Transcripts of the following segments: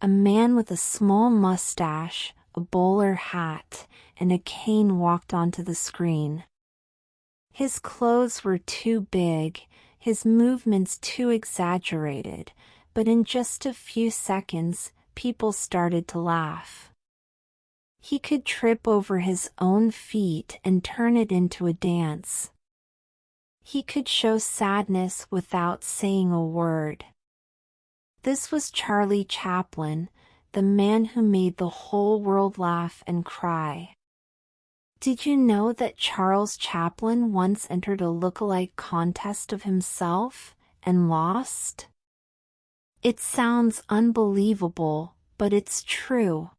A man with a small mustache, a bowler hat, and a cane walked onto the screen. His clothes were too big, his movements too exaggerated, but in just a few seconds, people started to laugh. He could trip over his own feet and turn it into a dance. He could show sadness without saying a word. This was Charlie Chaplin, the man who made the whole world laugh and cry. Did you know that Charles Chaplin once entered a look-alike contest of himself and lost? It sounds unbelievable, but it's true.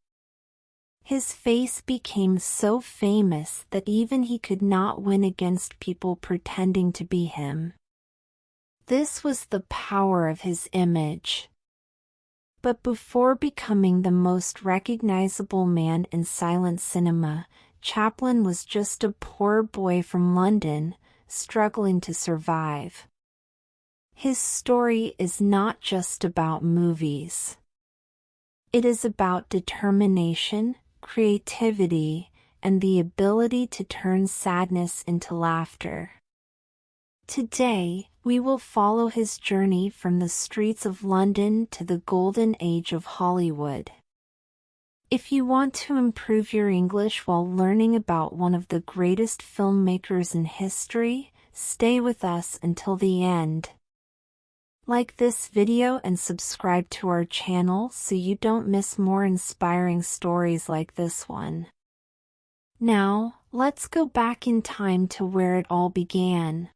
His face became so famous that even he could not win against people pretending to be him. This was the power of his image. But before becoming the most recognizable man in silent cinema, Chaplin was just a poor boy from London, struggling to survive. His story is not just about movies. It is about determination, creativity, and the ability to turn sadness into laughter. Today, we will follow his journey from the streets of London to the golden age of Hollywood. If you want to improve your English while learning about one of the greatest filmmakers in history, stay with us until the end. Like this video and subscribe to our channel so you don't miss more inspiring stories like this one. Now, let's go back in time to where it all began.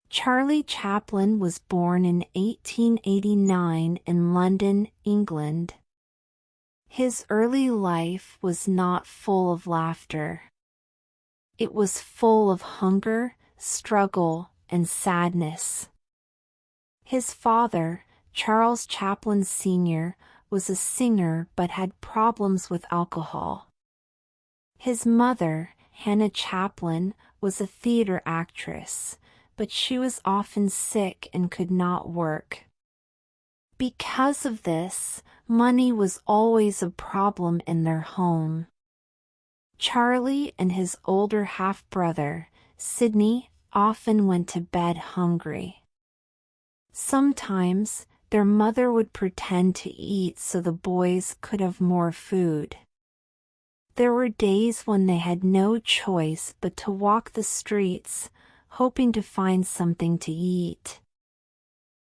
Charlie Chaplin was born in 1889 in London, England. His early life was not full of laughter. It was full of hunger, struggle, and sadness. His father, Charles Chaplin Sr., was a singer but had problems with alcohol. His mother, Hannah Chaplin, was a theater actress, but she was often sick and could not work. Because of this, money was always a problem in their home. Charlie and his older half-brother, Sidney, often went to bed hungry. Sometimes, their mother would pretend to eat so the boys could have more food. There were days when they had no choice but to walk the streets, hoping to find something to eat.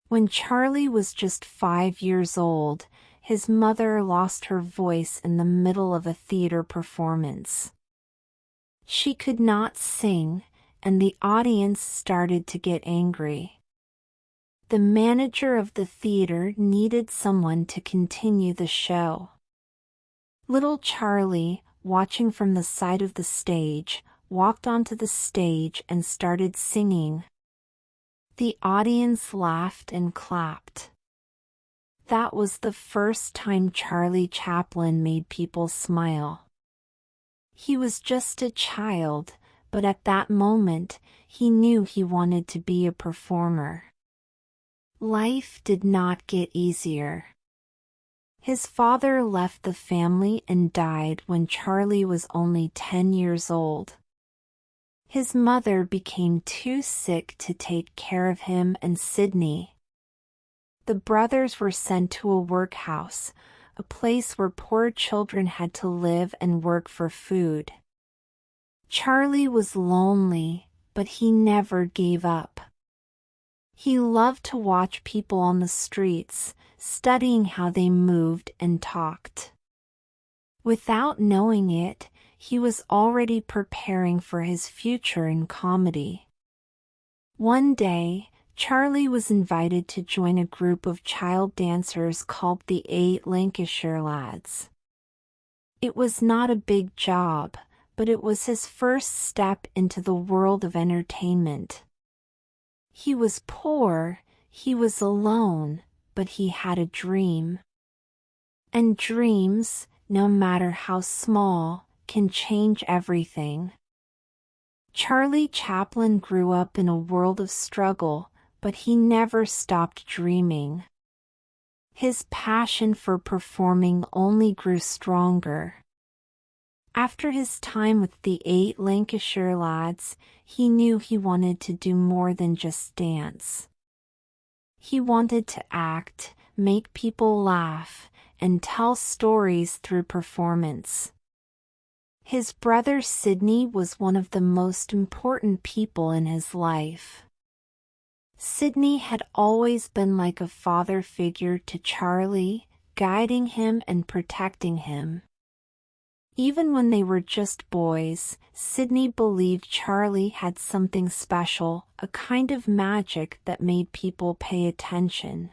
When Charlie was just 5 years old, his mother lost her voice in the middle of a theater performance. She could not sing, and the audience started to get angry. The manager of the theater needed someone to continue the show. Little Charlie, watching from the side of the stage, walked onto the stage and started singing. The audience laughed and clapped. That was the first time Charlie Chaplin made people smile. He was just a child, but at that moment, he knew he wanted to be a performer. Life did not get easier. His father left the family and died when Charlie was only 10 years old. His mother became too sick to take care of him and Sidney. The brothers were sent to a workhouse, a place where poor children had to live and work for food. Charlie was lonely, but he never gave up. He loved to watch people on the streets, studying how they moved and talked. Without knowing it, he was already preparing for his future in comedy. One day, Charlie was invited to join a group of child dancers called the 8 Lancashire Lads. It was not a big job, but it was his first step into the world of entertainment. He was poor, he was alone, but he had a dream. And dreams, no matter how small, can change everything. Charlie Chaplin grew up in a world of struggle, but he never stopped dreaming. His passion for performing only grew stronger. After his time with the 8 Lancashire Lads, he knew he wanted to do more than just dance. He wanted to act, make people laugh, and tell stories through performance. His brother Sidney was one of the most important people in his life. Sidney had always been like a father figure to Charlie, guiding him and protecting him. Even when they were just boys, Sidney believed Charlie had something special, a kind of magic that made people pay attention.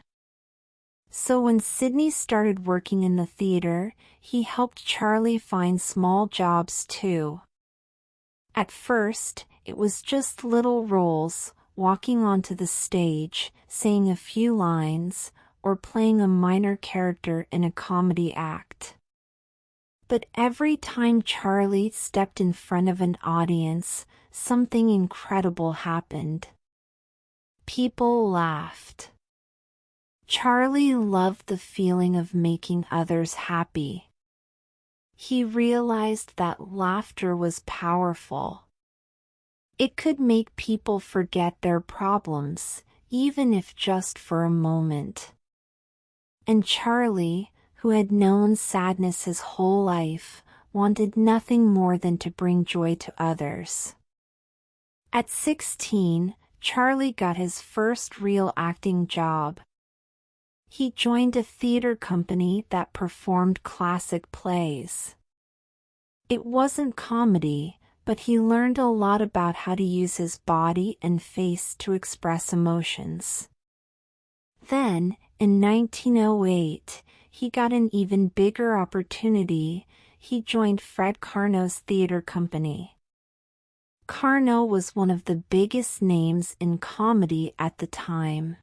So when Sidney started working in the theater, he helped Charlie find small jobs too. At first, it was just little roles, walking onto the stage, saying a few lines, or playing a minor character in a comedy act. But every time Charlie stepped in front of an audience, something incredible happened. People laughed. Charlie loved the feeling of making others happy. He realized that laughter was powerful. It could make people forget their problems, even if just for a moment. And Charlie, who had known sadness his whole life, wanted nothing more than to bring joy to others. At 16, Charlie got his first real acting job. He joined a theater company that performed classic plays. It wasn't comedy, but he learned a lot about how to use his body and face to express emotions. Then, in 1908, he got an even bigger opportunity. He joined Fred Carnot's theater company. Carnot was one of the biggest names in comedy at the time.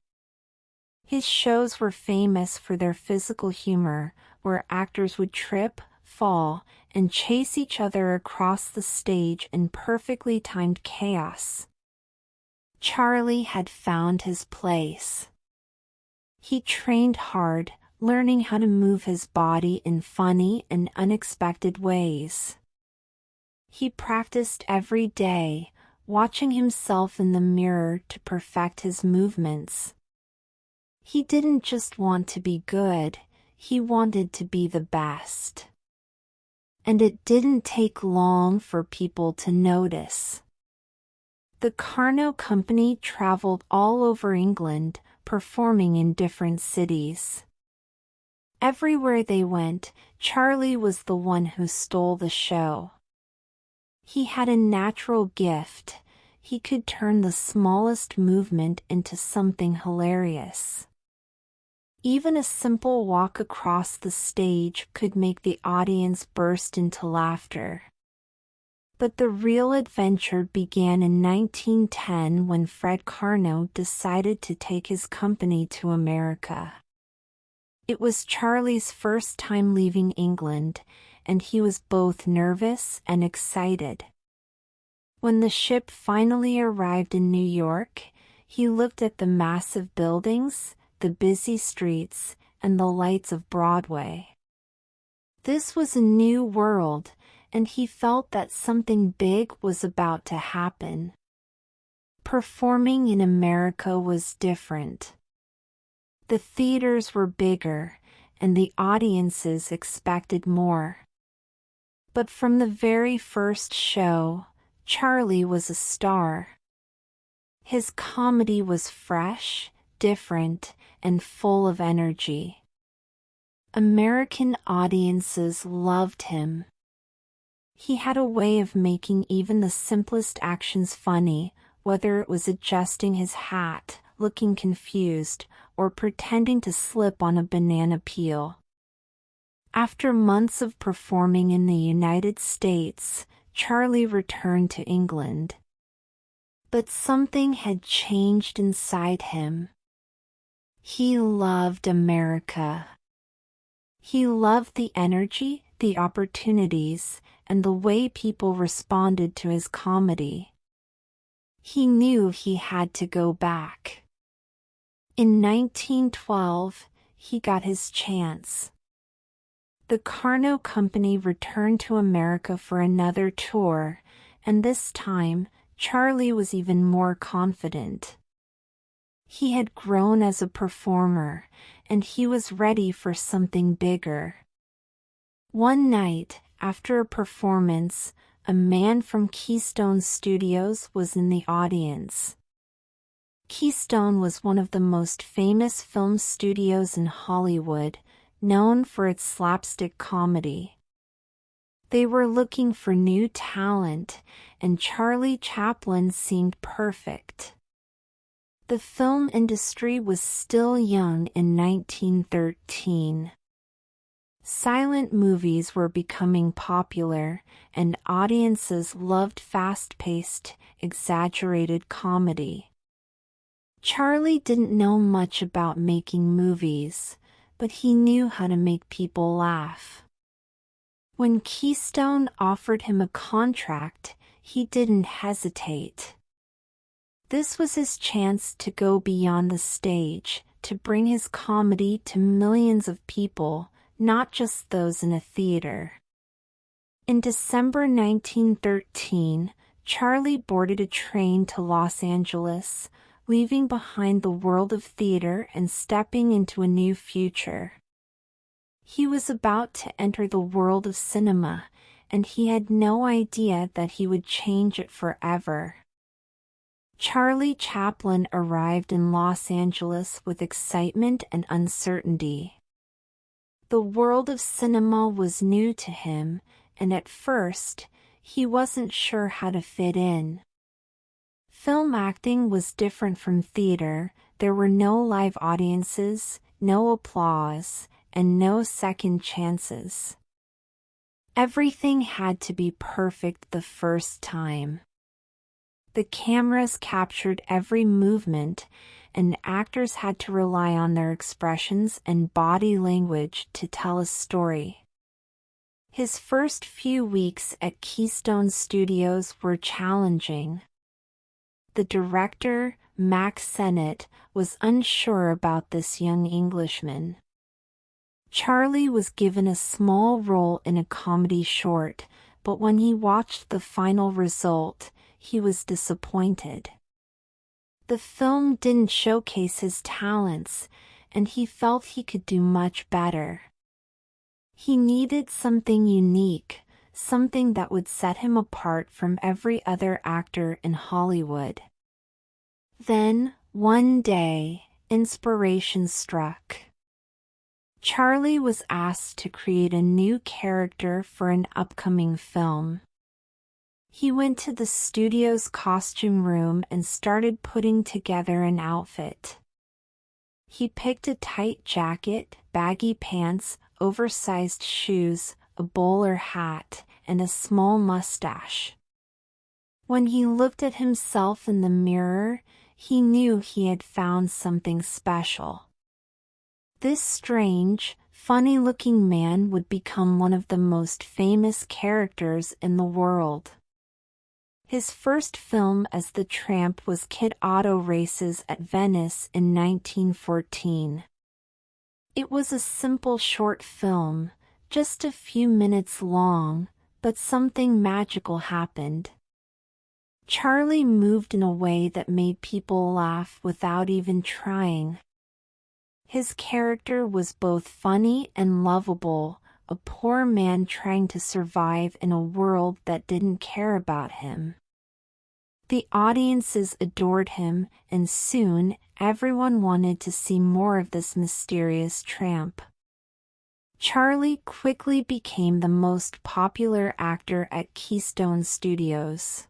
His shows were famous for their physical humor, where actors would trip, fall, and chase each other across the stage in perfectly timed chaos. Charlie had found his place. He trained hard, learning how to move his body in funny and unexpected ways. He practiced every day, watching himself in the mirror to perfect his movements. He didn't just want to be good, he wanted to be the best. And it didn't take long for people to notice. The Carnot Company traveled all over England, performing in different cities. Everywhere they went, Charlie was the one who stole the show. He had a natural gift. He could turn the smallest movement into something hilarious. Even a simple walk across the stage could make the audience burst into laughter. But the real adventure began in 1910 when Fred Carnot decided to take his company to America. It was Charlie's first time leaving England, and he was both nervous and excited. When the ship finally arrived in New York, he looked at the massive buildings, the busy streets, and the lights of Broadway. This was a new world, and he felt that something big was about to happen. Performing in America was different. The theaters were bigger, and the audiences expected more. But from the very first show, Charlie was a star. His comedy was fresh, different, and full of energy. American audiences loved him. He had a way of making even the simplest actions funny, whether it was adjusting his hat, looking confused, or pretending to slip on a banana peel. After months of performing in the United States, Charlie returned to England. But something had changed inside him. He loved America. He loved the energy, the opportunities, and the way people responded to his comedy. He knew he had to go back. In 1912, he got his chance. The Carno Company returned to America for another tour, and this time, Charlie was even more confident. He had grown as a performer, and he was ready for something bigger. One night, after a performance, a man from Keystone Studios was in the audience. Keystone was one of the most famous film studios in Hollywood, known for its slapstick comedy. They were looking for new talent, and Charlie Chaplin seemed perfect. The film industry was still young in 1913. Silent movies were becoming popular, and audiences loved fast-paced, exaggerated comedy. Charlie didn't know much about making movies, but he knew how to make people laugh. When Keystone offered him a contract, he didn't hesitate. This was his chance to go beyond the stage, to bring his comedy to millions of people, not just those in a theater. In December 1913, Charlie boarded a train to Los Angeles, leaving behind the world of theater and stepping into a new future. He was about to enter the world of cinema, and he had no idea that he would change it forever. Charlie Chaplin arrived in Los Angeles with excitement and uncertainty. The world of cinema was new to him, and at first, he wasn't sure how to fit in. Film acting was different from theater. There were no live audiences, no applause, and no second chances. Everything had to be perfect the first time. The cameras captured every movement, and actors had to rely on their expressions and body language to tell a story. His first few weeks at Keystone Studios were challenging. The director, Mack Sennett, was unsure about this young Englishman. Charlie was given a small role in a comedy short, but when he watched the final result, he was disappointed. The film didn't showcase his talents, and he felt he could do much better. He needed something unique, something that would set him apart from every other actor in Hollywood. Then, one day, inspiration struck. Charlie was asked to create a new character for an upcoming film. He went to the studio's costume room and started putting together an outfit. He picked a tight jacket, baggy pants, oversized shoes, a bowler hat, and a small mustache. When he looked at himself in the mirror, he knew he had found something special. This strange, funny-looking man would become one of the most famous characters in the world. His first film as the Tramp was Kid Auto Races at Venice in 1914. It was a simple short film, just a few minutes long, but something magical happened. Charlie moved in a way that made people laugh without even trying. His character was both funny and lovable, a poor man trying to survive in a world that didn't care about him. The audiences adored him, and soon everyone wanted to see more of this mysterious tramp. Charlie quickly became the most popular actor at Keystone Studios.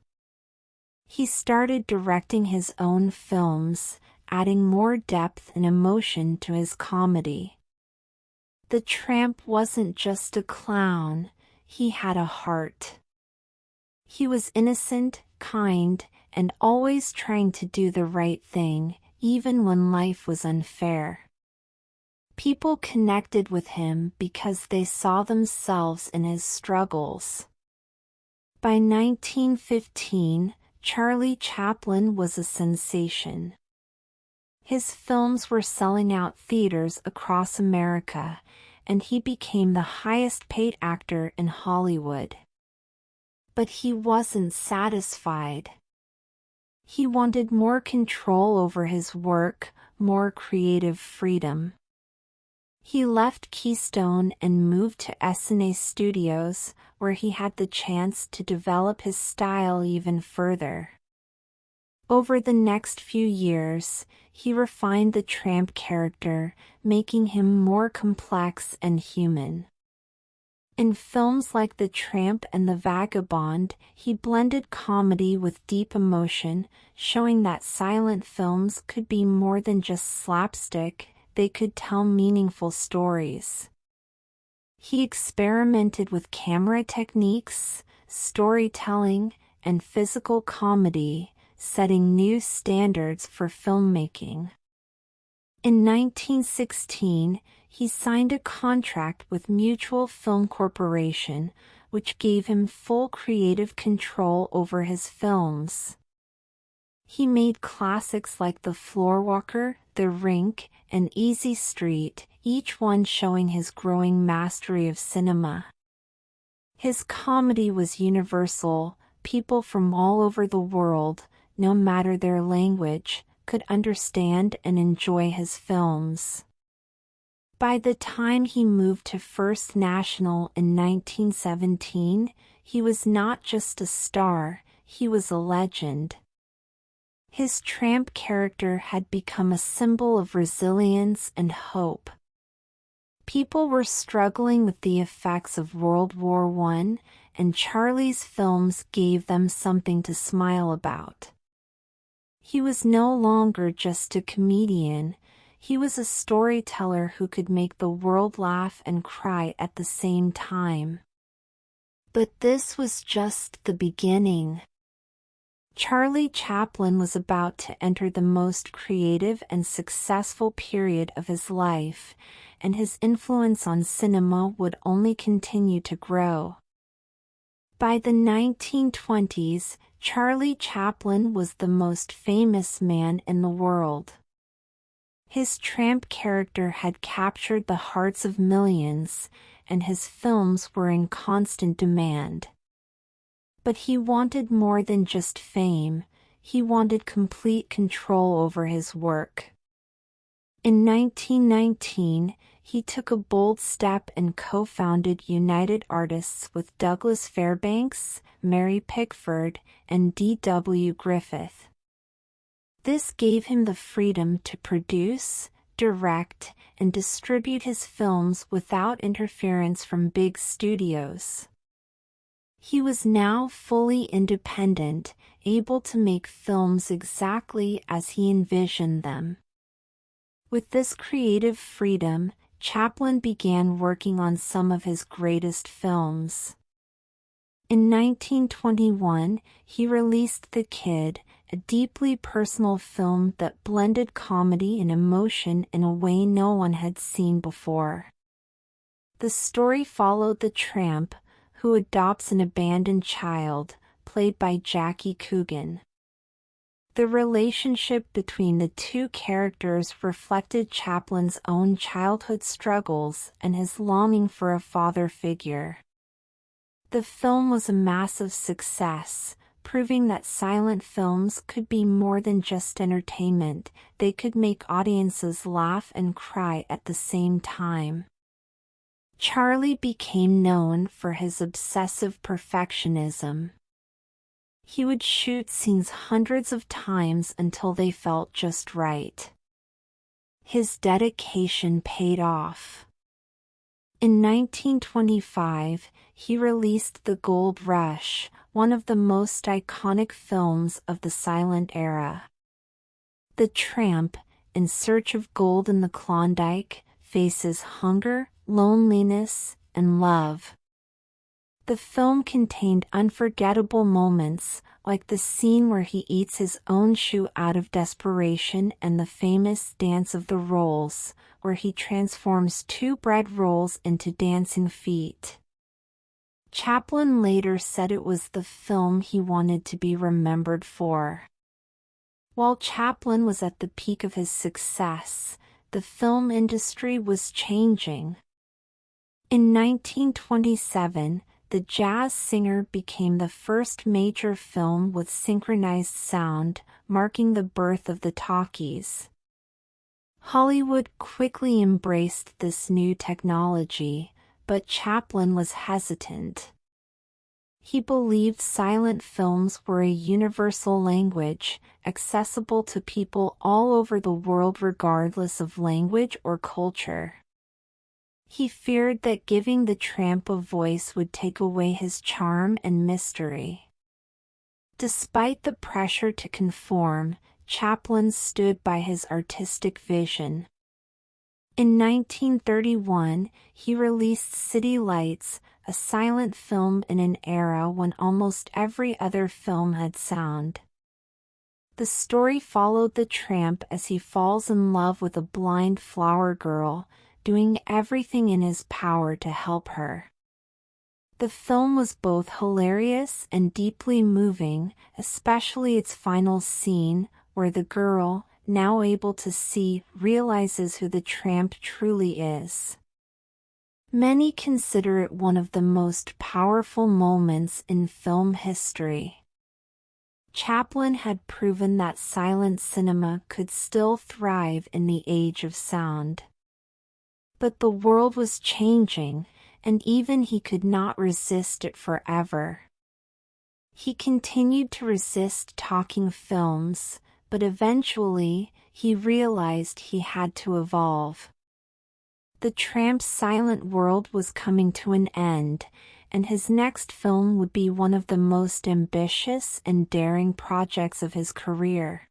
He started directing his own films, adding more depth and emotion to his comedy. The Tramp wasn't just a clown, he had a heart. He was innocent, kind, and always trying to do the right thing, even when life was unfair. People connected with him because they saw themselves in his struggles. By 1915, Charlie Chaplin was a sensation. His films were selling out theaters across America, and he became the highest-paid actor in Hollywood. But he wasn't satisfied. He wanted more control over his work, more creative freedom. He left Keystone and moved to SNA Studios, where he had the chance to develop his style even further. Over the next few years, he refined the tramp character, making him more complex and human. In films like The Tramp and The Vagabond, he blended comedy with deep emotion, showing that silent films could be more than just slapstick, they could tell meaningful stories. He experimented with camera techniques, storytelling, and physical comedy, setting new standards for filmmaking. In 1916, he signed a contract with Mutual Film Corporation, which gave him full creative control over his films. He made classics like The Floorwalker, The Rink, and Easy Street, each one showing his growing mastery of cinema. His comedy was universal. People from all over the world, no matter their language, could understand and enjoy his films. By the time he moved to First National in 1917, he was not just a star, he was a legend. His tramp character had become a symbol of resilience and hope. People were struggling with the effects of World War I, and Charlie's films gave them something to smile about. He was no longer just a comedian, he was a storyteller who could make the world laugh and cry at the same time. But this was just the beginning. Charlie Chaplin was about to enter the most creative and successful period of his life, and his influence on cinema would only continue to grow. By the 1920s, Charlie Chaplin was the most famous man in the world. His tramp character had captured the hearts of millions, and his films were in constant demand. But he wanted more than just fame, he wanted complete control over his work. In 1919, he took a bold step and co-founded United Artists with Douglas Fairbanks, Mary Pickford, and D.W. Griffith. This gave him the freedom to produce, direct, and distribute his films without interference from big studios. He was now fully independent, able to make films exactly as he envisioned them. With this creative freedom, Chaplin began working on some of his greatest films. In 1921, he released The Kid, a deeply personal film that blended comedy and emotion in a way no one had seen before. The story followed the tramp, who adopts an abandoned child, played by Jackie Coogan. The relationship between the two characters reflected Chaplin's own childhood struggles and his longing for a father figure. The film was a massive success, proving that silent films could be more than just entertainment, they could make audiences laugh and cry at the same time. Charlie became known for his obsessive perfectionism. He would shoot scenes hundreds of times until they felt just right. His dedication paid off. In 1925, he released The Gold Rush, one of the most iconic films of the silent era. The tramp, in search of gold in the Klondike, faces hunger, loneliness, and love. The film contained unforgettable moments, like the scene where he eats his own shoe out of desperation and the famous Dance of the Rolls, where he transforms two bread rolls into dancing feet. Chaplin later said it was the film he wanted to be remembered for. While Chaplin was at the peak of his success, the film industry was changing. In 1927, The Jazz Singer became the first major film with synchronized sound, marking the birth of the talkies. Hollywood quickly embraced this new technology, but Chaplin was hesitant. He believed silent films were a universal language, accessible to people all over the world regardless of language or culture. He feared that giving the tramp a voice would take away his charm and mystery. Despite the pressure to conform, Chaplin stood by his artistic vision. In 1931, he released City Lights, a silent film in an era when almost every other film had sound. The story followed the tramp as he falls in love with a blind flower girl, doing everything in his power to help her. The film was both hilarious and deeply moving, especially its final scene, where the girl, now able to see, realizes who the tramp truly is. Many consider it one of the most powerful moments in film history. Chaplin had proven that silent cinema could still thrive in the age of sound. But the world was changing, and even he could not resist it forever. He continued to resist talking films, but eventually, he realized he had to evolve. The tramp's silent world was coming to an end, and his next film would be one of the most ambitious and daring projects of his career.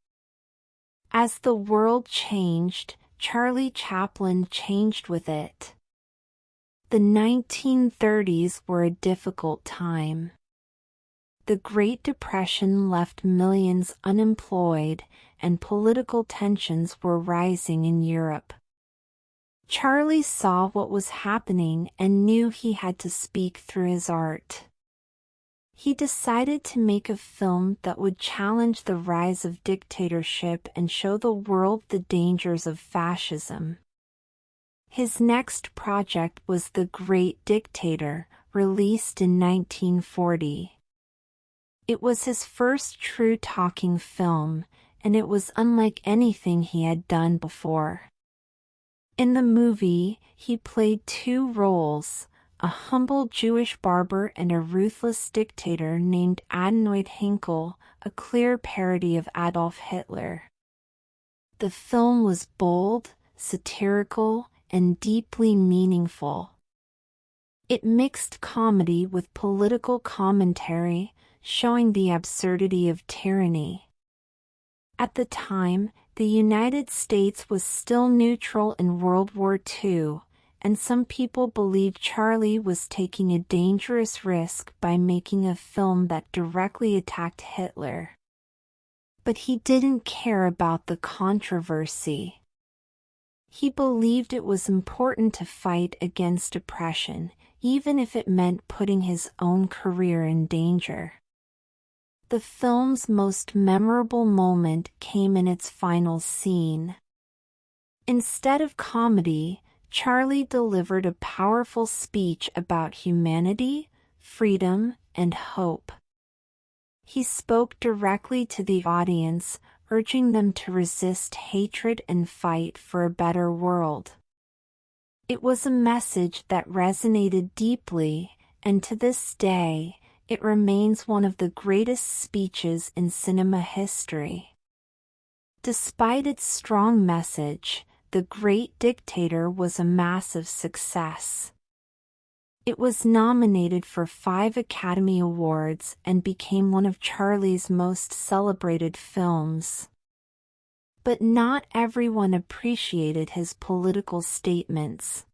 As the world changed, Charlie Chaplin changed with it. The 1930s were a difficult time. The Great Depression left millions unemployed, and political tensions were rising in Europe. Charlie saw what was happening and knew he had to speak through his art. He decided to make a film that would challenge the rise of dictatorship and show the world the dangers of fascism. His next project was The Great Dictator, released in 1940. It was his first true talking film, and it was unlike anything he had done before. In the movie, he played two roles, a humble Jewish barber and a ruthless dictator named Adenoid Hinkle, a clear parody of Adolf Hitler. The film was bold, satirical, and deeply meaningful. It mixed comedy with political commentary, showing the absurdity of tyranny. At the time, the United States was still neutral in World War II, and some people believed Charlie was taking a dangerous risk by making a film that directly attacked Hitler. But he didn't care about the controversy. He believed it was important to fight against oppression, even if it meant putting his own career in danger. The film's most memorable moment came in its final scene. Instead of comedy, Charlie delivered a powerful speech about humanity, freedom, and hope. He spoke directly to the audience, urging them to resist hatred and fight for a better world. It was a message that resonated deeply, and to this day, it remains one of the greatest speeches in cinema history. Despite its strong message, The Great Dictator was a massive success. It was nominated for 5 Academy Awards and became one of Charlie's most celebrated films. But not everyone appreciated his political statements.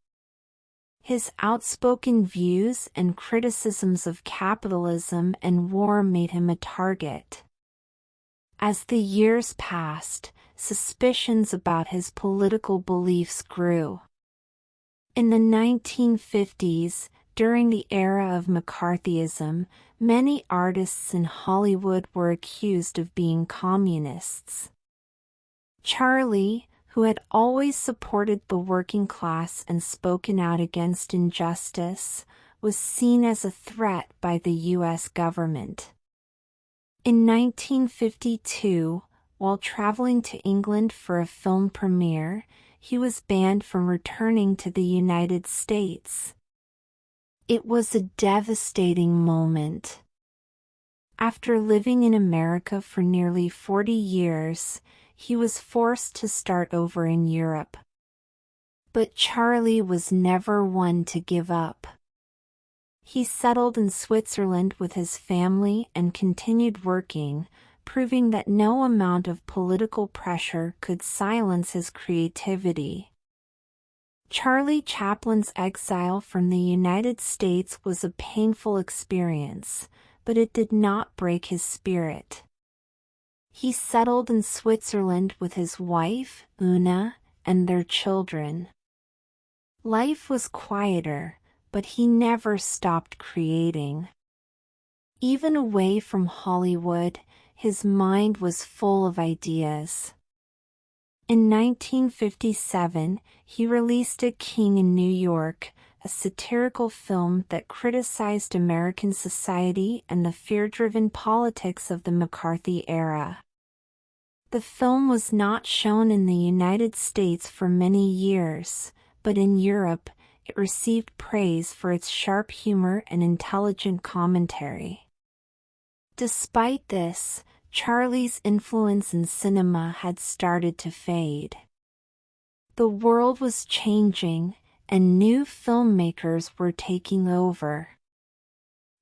His outspoken views and criticisms of capitalism and war made him a target. As the years passed, suspicions about his political beliefs grew. In the 1950s, during the era of McCarthyism, many artists in Hollywood were accused of being communists. Charlie, who had always supported the working class and spoken out against injustice, was seen as a threat by the U.S. government. In 1952, while traveling to England for a film premiere, he was banned from returning to the United States. It was a devastating moment. After living in America for nearly 40 years, he was forced to start over in Europe. But Charlie was never one to give up. He settled in Switzerland with his family and continued working, proving that no amount of political pressure could silence his creativity. Charlie Chaplin's exile from the United States was a painful experience, but it did not break his spirit. He settled in Switzerland with his wife, Una, and their children. Life was quieter, but he never stopped creating. Even away from Hollywood, his mind was full of ideas. In 1957, he released A King in New York, a satirical film that criticized American society and the fear-driven politics of the McCarthy era. The film was not shown in the United States for many years, but in Europe, it received praise for its sharp humor and intelligent commentary. Despite this, Charlie's influence in cinema had started to fade. The world was changing, and new filmmakers were taking over.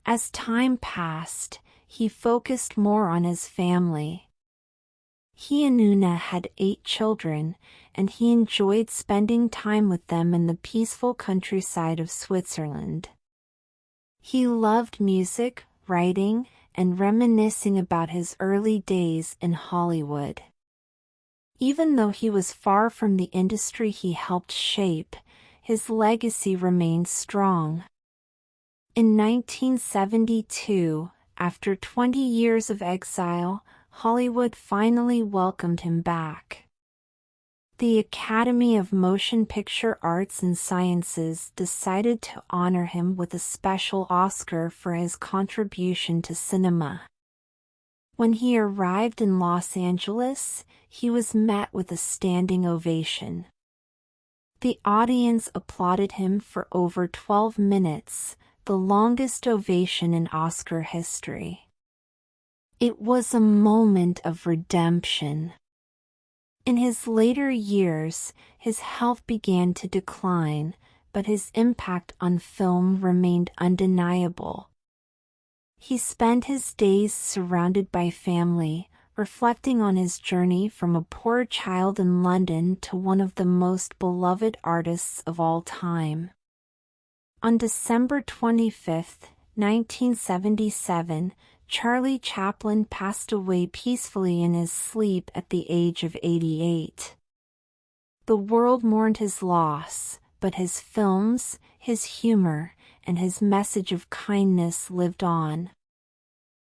As time passed, he focused more on his family. He and Una had 8 children, and he enjoyed spending time with them in the peaceful countryside of Switzerland. He loved music, writing, and reminiscing about his early days in Hollywood. Even though he was far from the industry he helped shape, his legacy remained strong. In 1972, after 20 years of exile, Hollywood finally welcomed him back. The Academy of Motion Picture Arts and Sciences decided to honor him with a special Oscar for his contribution to cinema. When he arrived in Los Angeles, he was met with a standing ovation. The audience applauded him for over 12 minutes, the longest ovation in Oscar history. It was a moment of redemption. In his later years, his health began to decline, but his impact on film remained undeniable. He spent his days surrounded by family, reflecting on his journey from a poor child in London to one of the most beloved artists of all time. On December 25, 1977, Charlie Chaplin passed away peacefully in his sleep at the age of 88. The world mourned his loss, but his films, his humor, and his message of kindness lived on.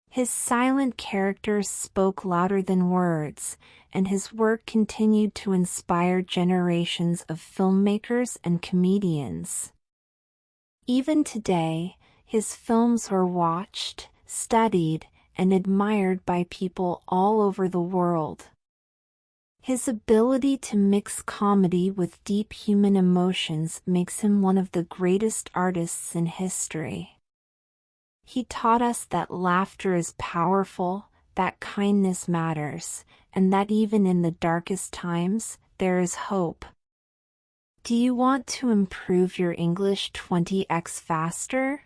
His silent characters spoke louder than words, and his work continued to inspire generations of filmmakers and comedians. Even today, his films are watched, studied, and admired by people all over the world. His ability to mix comedy with deep human emotions makes him one of the greatest artists in history. He taught us that laughter is powerful, that kindness matters, and that even in the darkest times, there is hope. Do you want to improve your English 20x faster?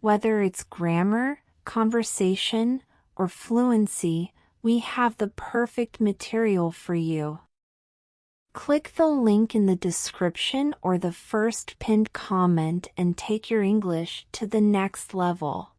Whether it's grammar, conversation, or fluency, we have the perfect material for you. Click the link in the description or the first pinned comment and take your English to the next level.